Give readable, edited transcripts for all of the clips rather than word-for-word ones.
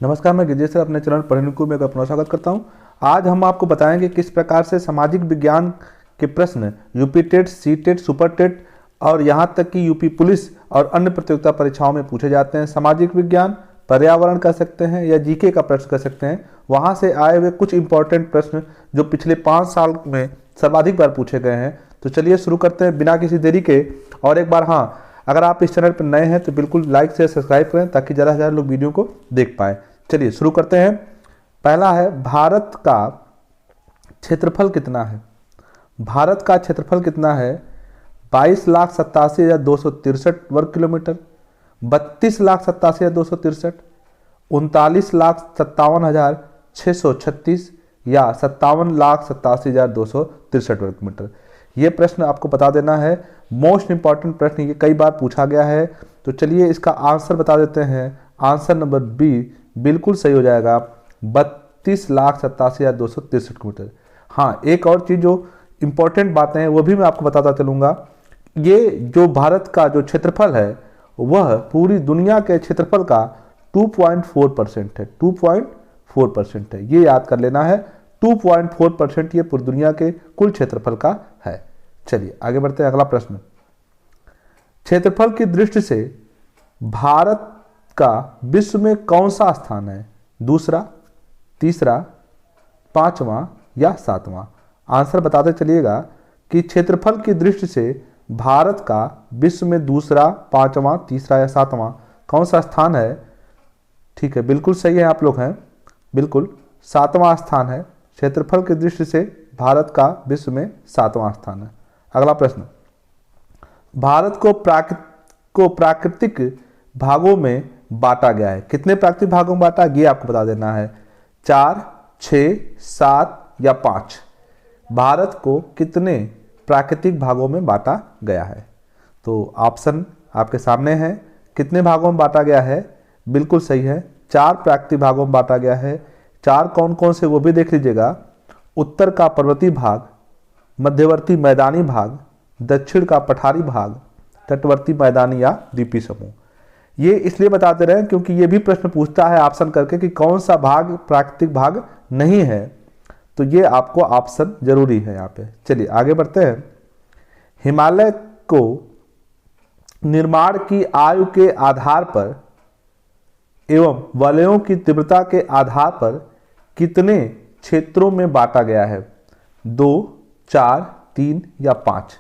नमस्कार, मैं गिरिजेश सर अपने चैनल पढ़ने में अपना स्वागत करता हूं। आज हम आपको बताएंगे किस प्रकार से सामाजिक विज्ञान के प्रश्न UP TET, C TET, super TET और यहां तक कि यूपी पुलिस और अन्य प्रतियोगिता परीक्षाओं में पूछे जाते हैं। सामाजिक विज्ञान, पर्यावरण कह सकते हैं या जीके का प्रश्न कह सकते हैं। वहां से आए हुए कुछ इंपॉर्टेंट प्रश्न जो पिछले 5 साल में सर्वाधिक बार पूछे गए हैं। तो चलिए शुरू करते हैं बिना किसी देरी के। और एक बार अगर आप इस चैनल पर नए हैं तो बिल्कुल लाइक से सब्सक्राइब करें ताकि ज़्यादा से ज़्यादा लोग वीडियो को देख पाएँ। चलिए शुरू करते हैं। पहला है, भारत का क्षेत्रफल कितना है? भारत का क्षेत्रफल कितना है? 22,87,263 वर्ग किलोमीटर, 32,87,263, 39,57,636 या 57,87,263 वर्ग किलोमीटर। ये प्रश्न आपको बता देना है, मोस्ट इंपॉर्टेंट प्रश्न, ये कई बार पूछा गया है। तो चलिए इसका आंसर बता देते हैं। आंसर नंबर बी बिल्कुल सही हो जाएगा, 32,87,263 किलोमीटर। हाँ, एक और चीज़ जो इंपॉर्टेंट बातें हैं वो भी मैं आपको बताता चलूँगा। ये जो भारत का जो क्षेत्रफल है वह पूरी दुनिया के क्षेत्रफल का 2.4% है। 2.4% है, ये याद कर लेना है। 2.4% ये पूरी दुनिया के कुल क्षेत्रफल का है। चलिए आगे बढ़ते हैं। अगला प्रश्न, क्षेत्रफल की दृष्टि से भारत का विश्व में कौन सा स्थान है? दूसरा, तीसरा, पांचवा या सातवां? आंसर बताते चलिएगा कि क्षेत्रफल की दृष्टि से भारत का विश्व में दूसरा, पांचवा, तीसरा या सातवां कौन सा स्थान है? ठीक है, बिल्कुल सही है, आप लोग हैं, बिल्कुल सातवां स्थान है। क्षेत्रफल की दृष्टि से भारत का विश्व में सातवां स्थान है। अगला प्रश्न, भारत को प्राकृतिक भागों में बांटा गया है। कितने प्राकृतिक भागों में बांटा, ये आपको बता देना है। 4, 6, 7 या 5? भारत को कितने प्राकृतिक भागों में बांटा गया है? तो ऑप्शन आपके सामने है। कितने भागों में बांटा गया है? बिल्कुल सही है, 4 प्राकृतिक भागों में बांटा गया है। 4 कौन कौन से वो भी देख लीजिएगा। उत्तर का पर्वतीय भाग, मध्यवर्ती मैदानी भाग, दक्षिण का पठारी भाग, तटवर्ती मैदानी या द्वीपीय समूह। ये इसलिए बताते रहे क्योंकि ये भी प्रश्न पूछता है ऑप्शन करके कि कौन सा भाग प्राकृतिक भाग नहीं है। तो ये आपको ऑप्शन जरूरी है यहाँ पे। चलिए आगे बढ़ते हैं। हिमालय को निर्माण की आयु के आधार पर एवं वलयों की तीव्रता के आधार पर कितने क्षेत्रों में बांटा गया है? 2, 4, 3 या 5?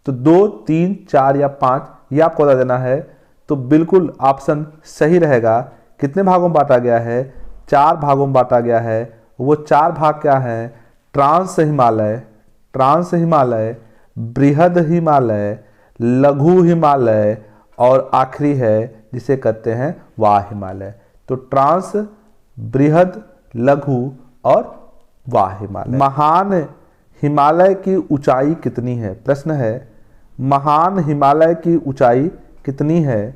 तो 2, 3, 4 या 5 ये आपको बता देना है। तो बिल्कुल ऑप्शन सही रहेगा। कितने भागों में बांटा गया है? 4 भागों में बांटा गया है। वो 4 भाग क्या हैं? ट्रांस हिमालय, बृहद हिमालय, लघु हिमालय और आखिरी है जिसे कहते हैं वाह हिमालय। तो ट्रांस, बृहद, लघु और वाह हिमालय। महान हिमालय की ऊंचाई कितनी है? प्रश्न है, महान हिमालय की ऊंचाई कितनी है?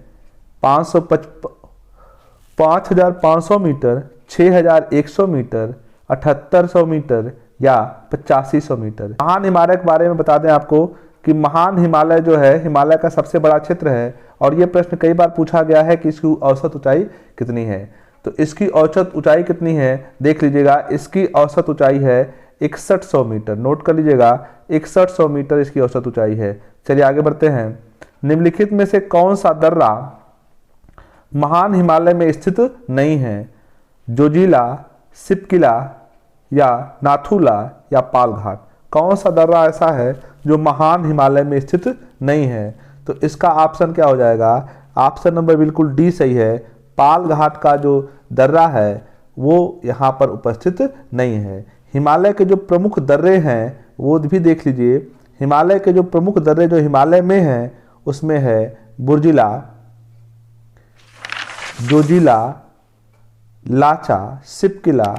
5,500 मीटर, 6,100 मीटर, 7,800 मीटर या 8,500 मीटर? महान हिमालय के बारे में बता दें आपको कि महान हिमालय जो है हिमालय का सबसे बड़ा क्षेत्र है। और ये प्रश्न कई बार पूछा गया है कि इसकी औसत ऊंचाई कितनी है। तो इसकी औसत ऊंचाई कितनी है देख लीजिएगा। इसकी औसत ऊंचाई है 6100 मीटर। नोट कर लीजिएगा, 6100 मीटर इसकी औसत ऊंचाई है। चलिए आगे बढ़ते हैं। निम्नलिखित में से कौन सा दर्रा महान हिमालय में स्थित नहीं है? जोजिला, सिपकिला या नाथुला या पालघाट? कौन सा दर्रा ऐसा है जो महान हिमालय में स्थित नहीं है? तो इसका ऑप्शन क्या हो जाएगा? ऑप्शन नंबर बिल्कुल डी सही है। पालघाट का जो दर्रा है वो यहाँ पर उपस्थित नहीं है। हिमालय के जो प्रमुख दर्रे हैं वो भी देख लीजिए। हिमालय के जो प्रमुख दर्रे जो हिमालय में हैं उसमें है बुर्जिला, जोजिला, लाचा, सिपकिला,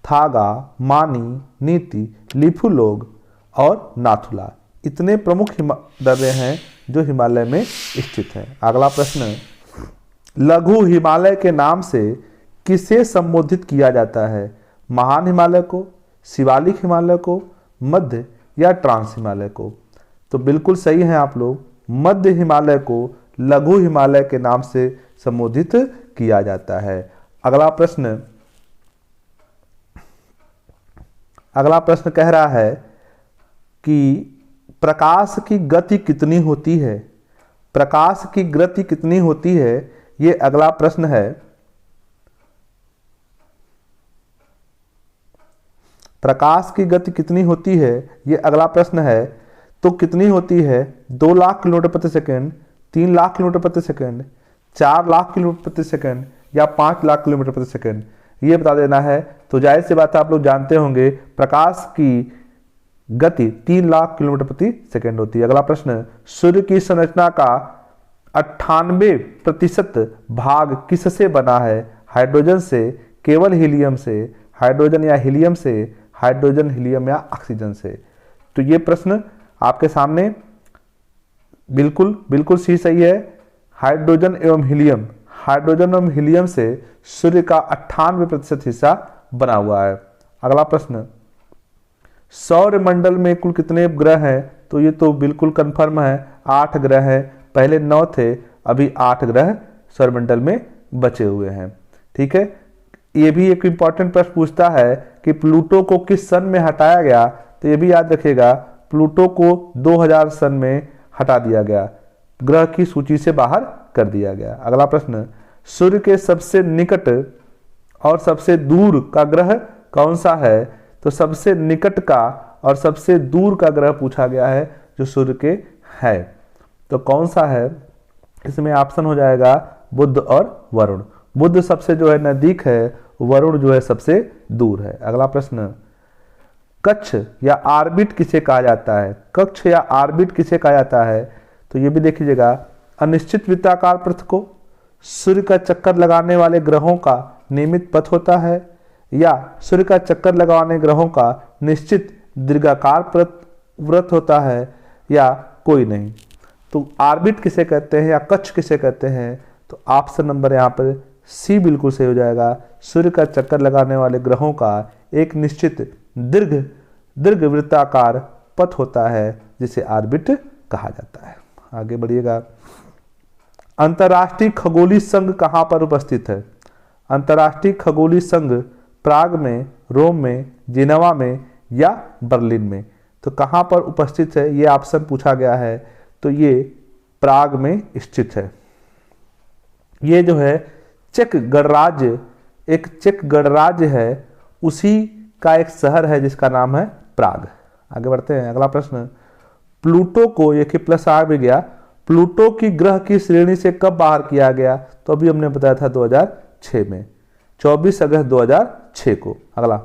थागा, मानी, नीति, लिपुलोग और नाथुला। इतने प्रमुख दर्रे हैं जो हिमालय में स्थित हैं। अगला प्रश्न, लघु हिमालय के नाम से किसे संबोधित किया जाता है? महान हिमालय को, शिवालिक हिमालय को, मध्य या ट्रांस हिमालय को? तो बिल्कुल सही है आप लोग, मध्य हिमालय को लघु हिमालय के नाम से संबोधित किया जाता है। अगला प्रश्न कह रहा है कि प्रकाश की गति कितनी होती है। प्रकाश की गति कितनी होती है, ये अगला प्रश्न है। प्रकाश की गति कितनी होती है, ये अगला प्रश्न है। तो कितनी होती है, 2 लाख किलोमीटर प्रति सेकंड, 3 लाख किलोमीटर प्रति सेकंड, 4 लाख किलोमीटर प्रति सेकंड या 5 लाख किलोमीटर प्रति सेकंड, ये बता देना है। तो जाहिर सी बात है, आप लोग जानते होंगे प्रकाश की गति 3 लाख किलोमीटर प्रति सेकंड होती है। अगला प्रश्न, सूर्य की संरचना का 98% भाग किससे बना है। हाइड्रोजन से, केवल हीलियम से, हाइड्रोजन या हीलियम से, हाइड्रोजन, हीलियम या ऑक्सीजन से। तो ये प्रश्न आपके सामने बिल्कुल सही है। हाइड्रोजन एवं हीलियम, हाइड्रोजन एवं हीलियम से सूर्य का 98% हिस्सा बना हुआ है। अगला प्रश्न, सौर मंडल में कुल कितने ग्रह हैं। तो ये तो बिल्कुल कंफर्म है, 8 ग्रह हैं। पहले 9 थे, अभी 8 ग्रह सौरमंडल में बचे हुए हैं। ठीक है, ये भी एक इंपॉर्टेंट प्रश्न पूछता है कि प्लूटो को किस सन में हटाया गया। तो ये भी याद रखिएगा, प्लूटो को 2000 सन में हटा दिया गया, ग्रह की सूची से बाहर कर दिया गया। अगला प्रश्न, सूर्य के सबसे निकट और सबसे दूर का ग्रह कौन सा है। तो सबसे निकट का और सबसे दूर का ग्रह पूछा गया है जो सूर्य के है, तो कौन सा है। इसमें ऑप्शन हो जाएगा बुध और वरुण। बुध सबसे जो है नजदीक है, वरुण जो है सबसे दूर है। अगला प्रश्न, कक्ष या ऑर्बिट किसे कहा जाता है। कक्ष या ऑर्बिट किसे कहा जाता है। तो ये भी देख लीजिएगा, अनिश्चित वृत्ताकार पथ को सूर्य का चक्कर लगाने वाले ग्रहों का नियमित पथ होता है, या सूर्य का चक्कर लगाने ग्रहों का निश्चित दीर्घाकार व्रत होता है, या कोई नहीं। तो ऑर्बिट किसे कहते हैं या कक्ष किसे कहते हैं। तो ऑप्शन नंबर यहाँ पर सी बिल्कुल सही हो जाएगा। सूर्य का चक्कर लगाने वाले ग्रहों का एक निश्चित दीर्घ वृत्ताकार पथ होता है जिसे ऑर्बिट कहा जाता है। आगे बढ़िएगा, अंतर्राष्ट्रीय खगोलीय संघ कहाँ पर उपस्थित है। अंतर्राष्ट्रीय खगोलीय संघ प्राग में, रोम में, जिनेवा में या बर्लिन में। तो कहाँ पर उपस्थित है, ये ऑप्शन पूछा गया है। तो ये प्राग में स्थित है। ये जो है चेक गणराज्य, एक चेक गणराज्य है, उसी का एक शहर है जिसका नाम है प्राग। आगे बढ़ते हैं। अगला प्रश्न, प्लूटो को, ये कि प्लस आ भी गया, प्लूटो की ग्रह की श्रेणी से कब बाहर किया गया। तो अभी हमने बताया था 2006 में, 24 अगस्त 2006 को। अगला,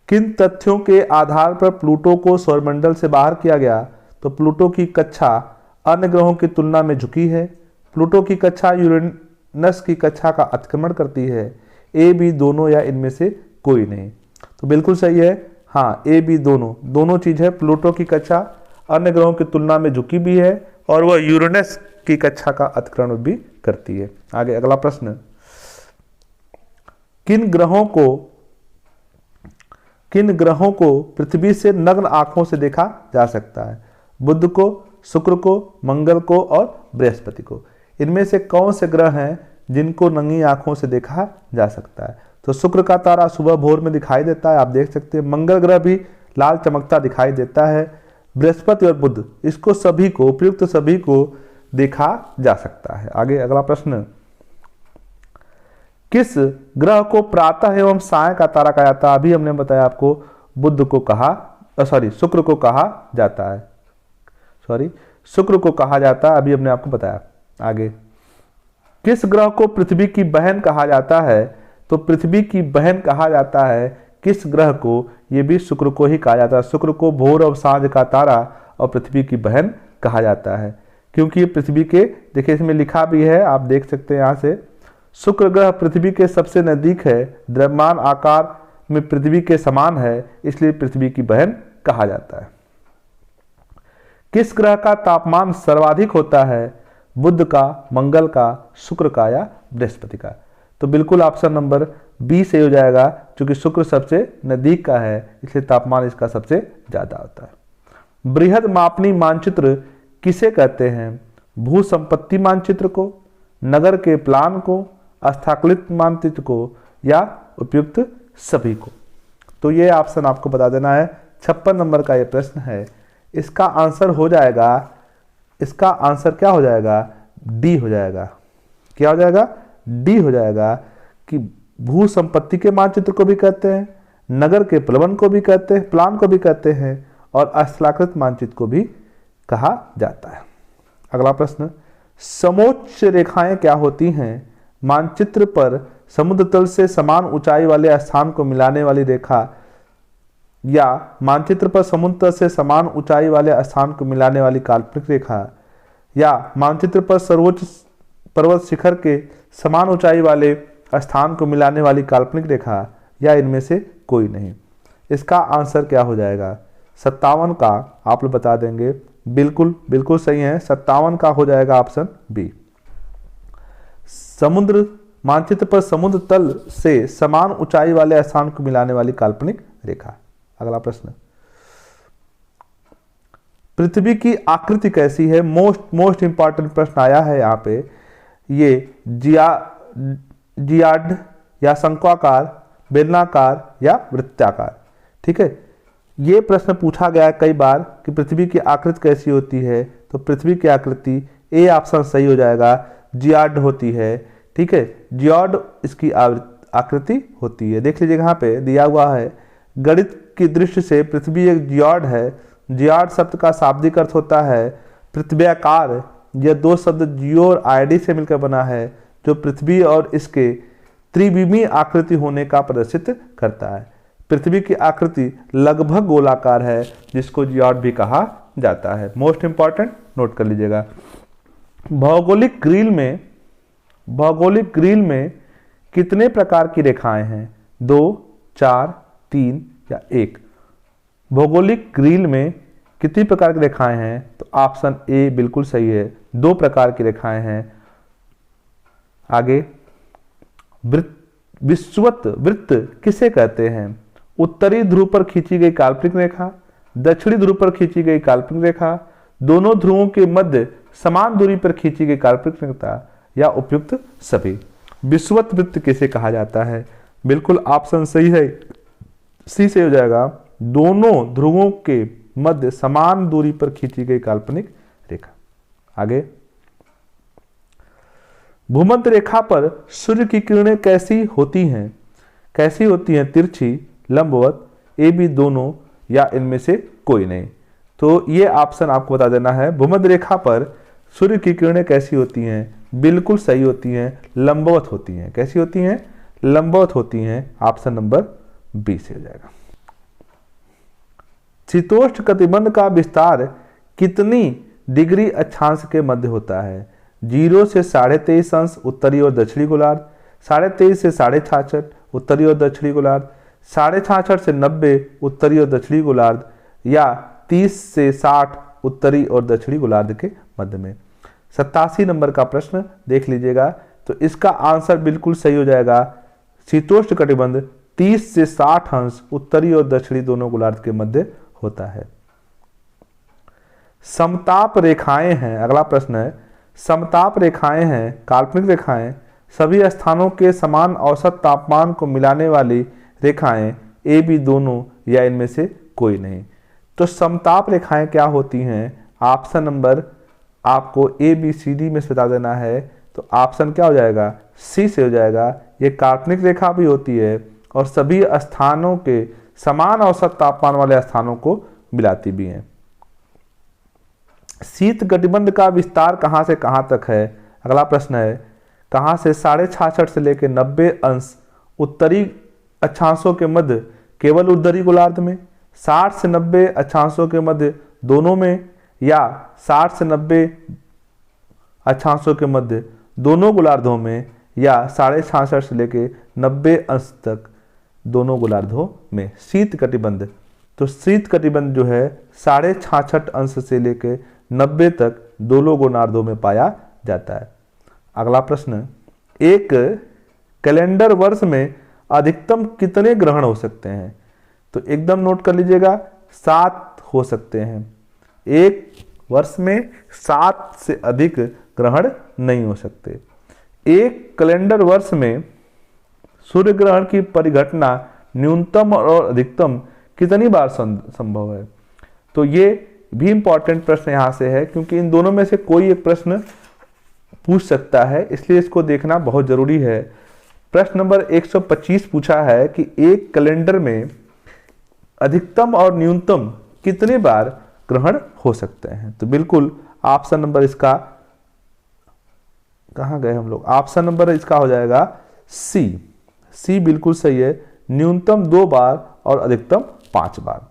किन तथ्यों के आधार पर प्लूटो को सौरमंडल से बाहर किया गया। तो प्लूटो की कक्षा अन्य ग्रहों की तुलना में झुकी है, प्लूटो की कक्षा यूरेनस की कक्षा का अतिक्रमण करती है, ए बी दोनों या इनमें से कोई नहीं। तो बिल्कुल सही है, हाँ ए बी दोनों चीज है। प्लूटो की कक्षा अन्य ग्रहों की तुलना में झुकी भी है और वह यूरेनस की कक्षा का अतिक्रमण भी करती है। आगे अगला प्रश्न, किन ग्रहों को पृथ्वी से नग्न आंखों से देखा जा सकता है। बुध को, शुक्र को, मंगल को और बृहस्पति को। इनमें से कौन से ग्रह हैं जिनको नंगी आंखों से देखा जा सकता है। तो शुक्र का तारा सुबह भोर में दिखाई देता है, आप देख सकते हैं। मंगल ग्रह भी लाल चमकता दिखाई देता है। बृहस्पति और बुध, इसको सभी को, उपयुक्त सभी को देखा जा सकता है। आगे अगला प्रश्न, किस ग्रह को प्रातः एवं साय का तारा कहा जाता है। अभी हमने बताया आपको, बुध को शुक्र को कहा जाता है, शुक्र को कहा जाता है, अभी हमने आपको बताया। आगे, किस ग्रह को पृथ्वी की बहन कहा जाता है। तो पृथ्वी की बहन कहा जाता है किस ग्रह को, ये भी शुक्र को ही कहा जाता है। शुक्र को भोर और सांझ का तारा और पृथ्वी की बहन कहा जाता है, क्योंकि ये पृथ्वी के, देखिए इसमें लिखा भी है, आप देख सकते हैं यहाँ से, शुक्र ग्रह पृथ्वी के सबसे नजदीक है, द्रव्यमान आकार में पृथ्वी के समान है, इसलिए पृथ्वी की बहन कहा जाता है। किस ग्रह का तापमान सर्वाधिक होता है। बुध का, मंगल का, शुक्र का या बृहस्पति का। तो बिल्कुल ऑप्शन नंबर बी से हो जाएगा, क्योंकि शुक्र सबसे नजदीक का है, इसलिए तापमान इसका सबसे ज्यादा होता है। बृहद मापनी मानचित्र किसे कहते हैं। भू संपत्ति मानचित्र को, नगर के प्लान को, स्थाकलित मानचित्र को या उपयुक्त सभी को। तो ये ऑप्शन आपको बता देना है। 56 नंबर का ये प्रश्न है। इसका आंसर हो जाएगा, इसका आंसर क्या हो जाएगा? डी हो जाएगा। क्या हो जाएगा? डी हो जाएगा कि भू संपत्ति के मानचित्र को भी कहते हैं, नगर के प्लान को भी कहते हैं, प्लान को भी कहते हैं, और स्थलाकृत मानचित्र को भी कहा जाता है। अगला प्रश्न, समोच्च रेखाएं क्या होती हैं? मानचित्र पर समुद्र तल से समान ऊंचाई वाले स्थान को मिलाने वाली रेखा, या मानचित्र पर समुद्र तल से समान ऊंचाई वाले स्थान को मिलाने वाली काल्पनिक रेखा, या मानचित्र पर सर्वोच्च पर्वत शिखर के समान ऊंचाई वाले स्थान को मिलाने वाली काल्पनिक रेखा, या इनमें से कोई नहीं। इसका आंसर क्या हो जाएगा? 57 का आप लोग बता देंगे। बिल्कुल बिल्कुल सही है, 57 का हो जाएगा ऑप्शन बी। समुद्र मानचित्र पर समुद्र तल से समान ऊंचाई वाले स्थान को मिलाने वाली काल्पनिक रेखा। अगला प्रश्न, पृथ्वी की आकृति कैसी है? मोस्ट इंपॉर्टेंट प्रश्न आया है यहाँ पे। ये जियाड या शंक्वाकार, बेलनाकार या वृत्ताकार। ठीक है, ये प्रश्न पूछा गया है कई बार कि पृथ्वी की आकृति कैसी होती है। तो पृथ्वी की आकृति ए ऑप्शन सही हो जाएगा, जियाड होती है। ठीक है, जियाड इसकी आकृति होती है। देख लीजिए यहाँ पे दिया हुआ है, गणित की दृष्टि से पृथ्वी एक जियाड है। जियाड शब्द का शाब्दिक अर्थ होता है पृथ्व्याकार। यह दो शब्द जियो और आईडी से मिलकर बना है, जो पृथ्वी और इसके त्रिविमीय आकृति होने का प्रदर्शित करता है। पृथ्वी की आकृति लगभग गोलाकार है, जिसको जियाड भी कहा जाता है। मोस्ट इंपॉर्टेंट, नोट कर लीजिएगा। भौगोलिक ग्रिल में कितने प्रकार की रेखाएं हैं? 2, 4, 3 या 1? भौगोलिक ग्रिल में कितनी प्रकार की रेखाएं हैं? तो ऑप्शन ए बिल्कुल सही है, 2 प्रकार की रेखाएं हैं। आगे, विषुवत वृत्त किसे कहते हैं? उत्तरी ध्रुव पर खींची गई काल्पनिक रेखा, दक्षिणी ध्रुव पर खींची गई काल्पनिक रेखा, दोनों ध्रुवों के मध्य समान दूरी पर खींची गई काल्पनिक रेखा, या उपयुक्त सभी। विषुवत वृत्त किसे कहा जाता है? बिल्कुल ऑप्शन सही है, सी से हो जाएगा, दोनों ध्रुवों के मध्य समान दूरी पर खींची गई काल्पनिक रेखा। आगे, भूमध्य रेखा पर सूर्य की किरणें कैसी होती हैं? कैसी होती हैं? तिरछी, लंबवत, ए बी दोनों, या इनमें से कोई नहीं। तो ये ऑप्शन आपको बता देना है। भूमध्य रेखा पर सूर्य की किरणें कैसी होती हैं? बिल्कुल सही होती हैं, लंबवत होती हैं। कैसी होती हैं? लंबवत होती हैं। ऑप्शन नंबर बी से हो जाएगा। शीतोष्ण कटिबंध का विस्तार कितनी डिग्री अक्षांश के मध्य होता है? 0 से 23.5 अंश उत्तरी और दक्षिणी गोलार्ध, 23.5 से 66.5 उत्तरी और दक्षिणी गोलार्ध, 66.5 से 90 उत्तरी और दक्षिणी गोलार्ध, या 30 से 60 उत्तरी और दक्षिणी गोलार्ध के मध्य में। 87 नंबर का प्रश्न देख लीजिएगा। तो इसका आंसर बिल्कुल सही हो जाएगा, शीतोष्ण कटिबंध 30 से 60 अंश उत्तरी और दक्षिणी दोनों गोलार्ध के मध्य होता है। समताप रेखाएं हैं। अगला प्रश्न है, समताप रेखाएं हैं, काल्पनिक रेखाएं, सभी स्थानों के समान औसत तापमान को मिलाने वाली रेखाएं, ए बी दोनों, या इनमें से कोई नहीं। तो समताप रेखाएं क्या होती हैं? ऑप्शन नंबर आपको ए बी सी डी में से बता देना है। तो ऑप्शन क्या हो जाएगा? सी से हो जाएगा। ये काल्पनिक रेखा भी होती है और सभी स्थानों के समान औसत तापमान वाले स्थानों को मिलाती भी हैं। शीत कटिबंध का विस्तार कहां से कहां तक है? अगला प्रश्न है, कहां से? 66.5 से लेकर 90 अंश उत्तरी अक्षांशों के मध्य केवल उत्तरी गोलार्ध में, 60 से 90 अक्षांशों के मध्य दोनों में, या 60 से 90 अक्षांशों के मध्य दोनों गोलार्धों में, या 66.5 से लेकर 90 अंश तक दोनों गोलार्धों में। शीत कटिबंध, तो शीत कटिबंध जो है 66.5 अंश से लेकर 90 तक दोनों गोलार्धों में पाया जाता है। अगला प्रश्न, एक कैलेंडर वर्ष में अधिकतम कितने ग्रहण हो सकते हैं? तो एकदम नोट कर लीजिएगा, 7 हो सकते हैं। एक वर्ष में 7 से अधिक ग्रहण नहीं हो सकते। एक कैलेंडर वर्ष में सूर्य ग्रहण की परिघटना न्यूनतम और अधिकतम कितनी बार संभव है? तो ये भी इंपॉर्टेंट प्रश्न यहाँ से है, क्योंकि इन दोनों में से कोई एक प्रश्न पूछ सकता है, इसलिए इसको देखना बहुत जरूरी है। प्रश्न नंबर 125 पूछा है कि एक कैलेंडर में अधिकतम और न्यूनतम कितने बार ग्रहण हो सकते हैं? तो बिल्कुल ऑप्शन नंबर इसका, कहां गए हम लोग, ऑप्शन नंबर इसका हो जाएगा सी बिल्कुल सही है। न्यूनतम 2 बार और अधिकतम 5 बार।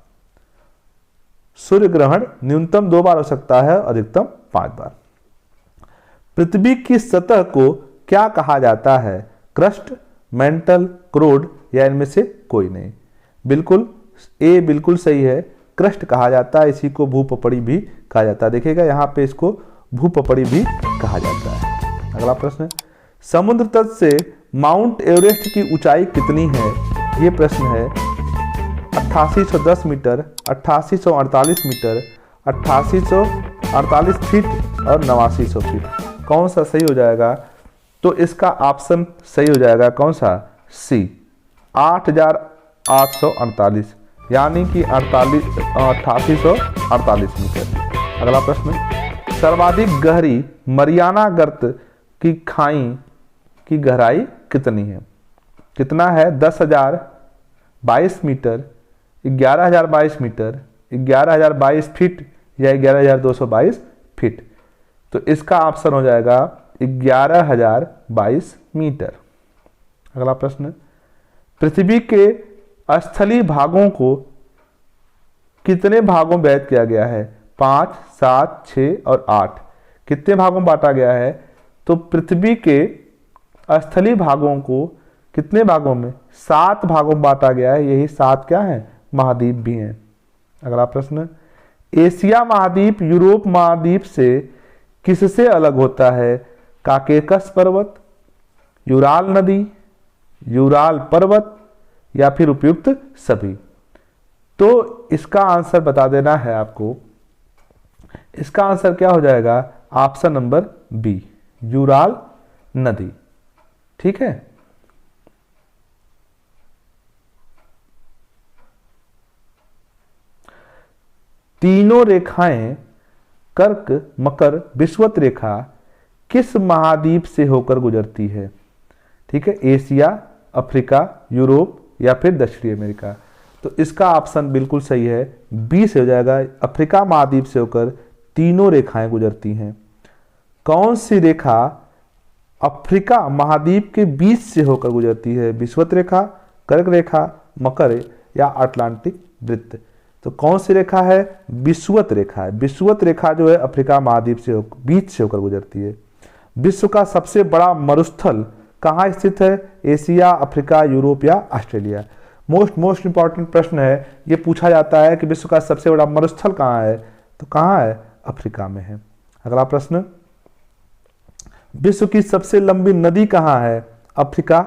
सूर्य ग्रहण न्यूनतम 2 बार हो सकता है, अधिकतम 5 बार। पृथ्वी की सतह को क्या कहा जाता है? क्रस्ट, मेंटल, क्रोड या इनमें से कोई नहीं? बिल्कुल ए बिल्कुल सही है, क्रस्ट कहा जाता है। इसी को भूपपड़ी भी कहा जाता है। देखिएगा यहाँ पे इसको भूपपड़ी भी कहा जाता है। अगला प्रश्न, समुद्र तट से माउंट एवरेस्ट की ऊंचाई कितनी है? ये प्रश्न है। 8810 मीटर, 8848 मीटर, 8848 फीट और 8900 फीट। कौन सा सही हो जाएगा? तो इसका ऑप्शन सही हो जाएगा कौन सा? सी, 8848 यानी कि 8848 मीटर। अगला प्रश्न, सर्वाधिक गहरी मरियाना गर्त की खाई की गहराई कितनी है? कितना है? 10,022 मीटर, 11,022 मीटर, 11,022 फीट या 11,222 फीट। तो इसका ऑप्शन हो जाएगा 11,022 मीटर। अगला प्रश्न, पृथ्वी के स्थलीय भागों को कितने भागों में व्यक्त किया गया है? 5, 7, 6 और 8। कितने भागों में बांटा गया है? तो पृथ्वी के स्थलीय भागों को कितने भागों में? 7 भागों में बांटा गया है। यही 7 क्या है? महाद्वीप भी हैं। अगला प्रश्न, एशिया महाद्वीप यूरोप महाद्वीप से किससे अलग होता है? काकेकस पर्वत, यूराल नदी, यूराल पर्वत या फिर उपयुक्त सभी? तो इसका आंसर बता देना है आपको। इसका आंसर क्या हो जाएगा? ऑप्शन नंबर बी, यूराल नदी। ठीक है। तीनों रेखाएं कर्क, मकर, विषुवत रेखा किस महाद्वीप से होकर गुजरती है? ठीक है, एशिया, अफ्रीका, यूरोप या फिर दक्षिणी अमेरिका? तो इसका ऑप्शन बिल्कुल सही है, बी से हो जाएगा। अफ्रीका महाद्वीप से होकर तीनों रेखाएं गुजरती हैं। कौन सी रेखा अफ्रीका महाद्वीप के बीच से होकर गुजरती है? विषुवत रेखा, कर्क रेखा, मकर या अटलांटिक वृत्त? तो कौन सी रेखा है? विषुवत रेखा है। विषुवत रेखा जो है अफ्रीका महाद्वीप से बीच से होकर गुजरती है। विश्व का सबसे बड़ा मरुस्थल कहाँ स्थित है? एशिया, अफ्रीका, यूरोप या ऑस्ट्रेलिया? मोस्ट इंपॉर्टेंट प्रश्न है। ये पूछा जाता है कि विश्व का सबसे बड़ा मरुस्थल कहाँ है? तो कहाँ है? अफ्रीका में है। अगला प्रश्न, विश्व की सबसे लंबी नदी कहाँ है? अफ्रीका,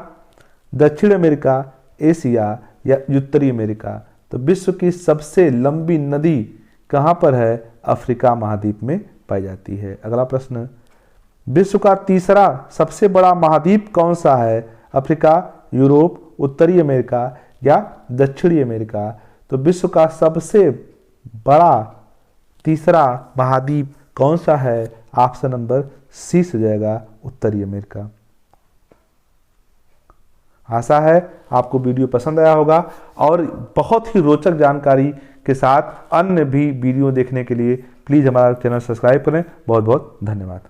दक्षिण अमेरिका, एशिया या उत्तरी अमेरिका? तो विश्व की सबसे लंबी नदी कहाँ पर है? अफ्रीका महाद्वीप में पाई जाती है। अगला प्रश्न, विश्व का तीसरा सबसे बड़ा महाद्वीप कौन सा है? अफ्रीका, यूरोप, उत्तरी अमेरिका या दक्षिणी अमेरिका? तो विश्व का सबसे बड़ा तीसरा महाद्वीप कौन सा है? ऑप्शन नंबर सी से जाएगा, उत्तरी अमेरिका। आशा है आपको वीडियो पसंद आया होगा और बहुत ही रोचक जानकारी के साथ अन्य भी वीडियो देखने के लिए प्लीज़ हमारा चैनल सब्सक्राइब करें। बहुत बहुत धन्यवाद।